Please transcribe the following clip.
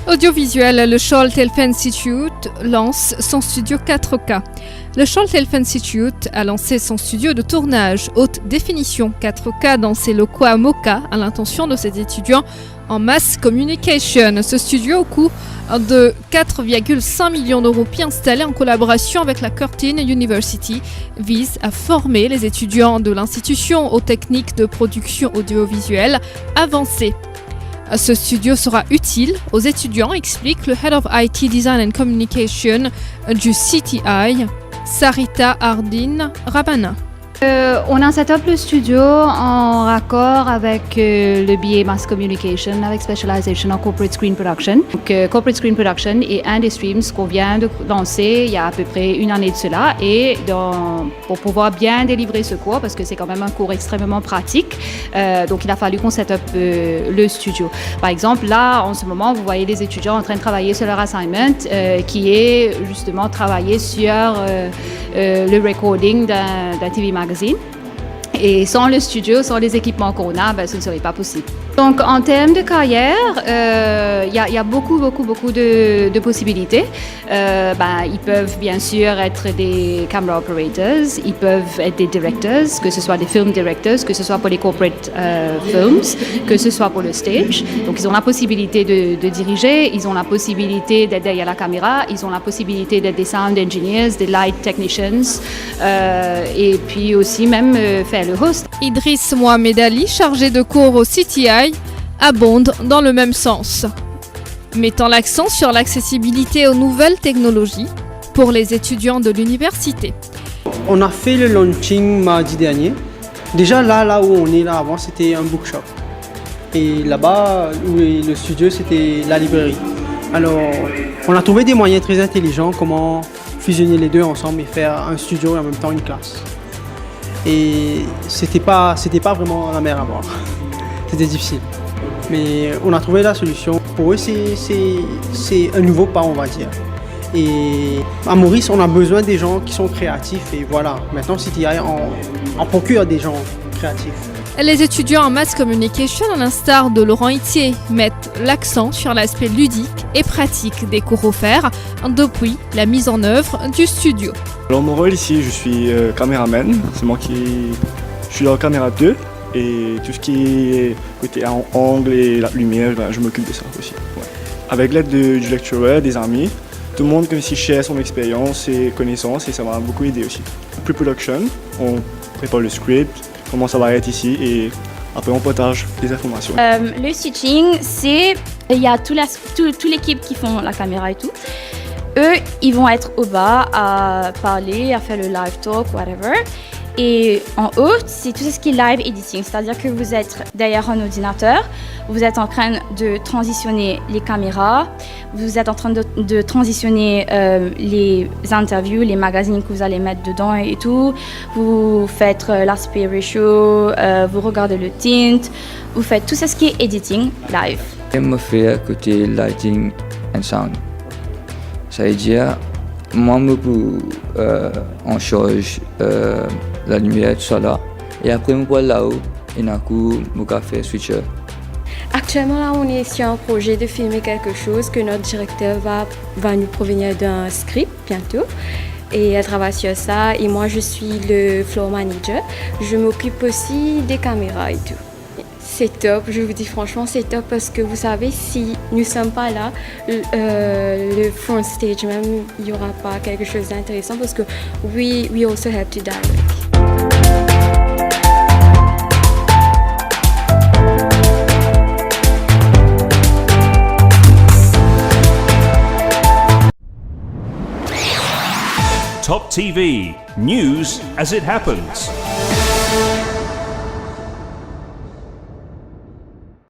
Audiovisuel, le Scholt Health Institute lance son studio 4K. Le Scholt Health Institute a lancé son studio de tournage haute définition 4K dans ses locaux à Moka à l'intention de ses étudiants en Mass Communication. Ce studio au coût de 4,5 millions d'euros puis installé en collaboration avec la Curtin University vise à former les étudiants de l'institution aux techniques de production audiovisuelle avancées. Ce studio sera utile aux étudiants, explique le Head of IT Design and Communication du CTI, Sarita Ardine Rabana. On a set up le studio en raccord avec le BA Mass Communication avec Specialization en Corporate Screen Production. Donc, Corporate Screen Production est un des streams qu'on vient de lancer il y a à peu près une année de cela et pour pouvoir bien délivrer ce cours, parce que c'est quand même un cours extrêmement pratique, donc il a fallu qu'on set up le studio. Par exemple, là, en ce moment, vous voyez les étudiants en train de travailler sur leur assignment qui est justement travailler sur le recording d'un TV magazine. Et sans le studio, sans les équipements qu'on a, ce ne serait pas possible. Donc en termes de carrière, il y a beaucoup de possibilités. Ils peuvent bien sûr être des camera operators, ils peuvent être des directors, que ce soit des film directors, que ce soit pour les corporate films, que ce soit pour le stage. Donc ils ont la possibilité de diriger, ils ont la possibilité d'être derrière la caméra, ils ont la possibilité d'être des sound engineers, des light technicians, et puis aussi même faire le host. Idriss Mohamed Ali, chargé de cours au CTI, abonde dans le même sens, mettant l'accent sur l'accessibilité aux nouvelles technologies pour les étudiants de l'université. On a fait le launching mardi dernier. Déjà là où on est là avant, c'était un bookshop. Et là-bas, le studio, c'était la librairie. Alors, on a trouvé des moyens très intelligents, comment fusionner les deux ensemble et faire un studio et en même temps une classe. Et c'était pas vraiment la mer à boire. C'était difficile. Mais on a trouvé la solution. Pour eux, c'est un nouveau pas, on va dire. Et à Maurice, on a besoin des gens qui sont créatifs. Et voilà, maintenant, CTI en procure des gens créatifs. Les étudiants en Mass Communication, à l'instar de Laurent Itier, mettent l'accent sur l'aspect ludique et pratique des cours offerts depuis la mise en œuvre du studio. Alors mon rôle ici, je suis caméraman, c'est moi je suis dans la caméra 2 et tout ce qui est côté angle et la lumière, je m'occupe de ça aussi. Ouais. Avec l'aide du lecturer, des amis, tout le monde comme si share son expérience et connaissances et ça m'a beaucoup aidé aussi. Pre-production, on prépare le script, comment ça va être ici et après on partage des informations. Le stitching, il y a toute l'équipe qui font la caméra et tout. Eux, ils vont être au bas à parler, à faire le live talk, whatever. Et en haut, c'est tout ce qui est live editing, c'est-à-dire que vous êtes derrière un ordinateur, vous êtes en train de transitionner les caméras, vous êtes en train de transitionner les interviews, les magazines que vous allez mettre dedans et tout. Vous faites l'aspect ratio, vous regardez le tint, vous faites tout ce qui est editing live. Je me fais côté lighting and sound. Ça veut dire, moi, on change la lumière, tout ça là. Et après, on voit là-haut, et d'un coup, on fait switcher. Actuellement, là, on est sur un projet de filmer quelque chose que notre directeur va nous provenir d'un script bientôt. Et elle travaille sur ça. Et moi, je suis le floor manager. Je m'occupe aussi des caméras et tout. C'est top, je vous dis franchement c'est top parce que vous savez si nous ne sommes pas là, le front stage même, il n'y aura pas quelque chose d'intéressant parce que we also have to direct. Top TV, news as it happens.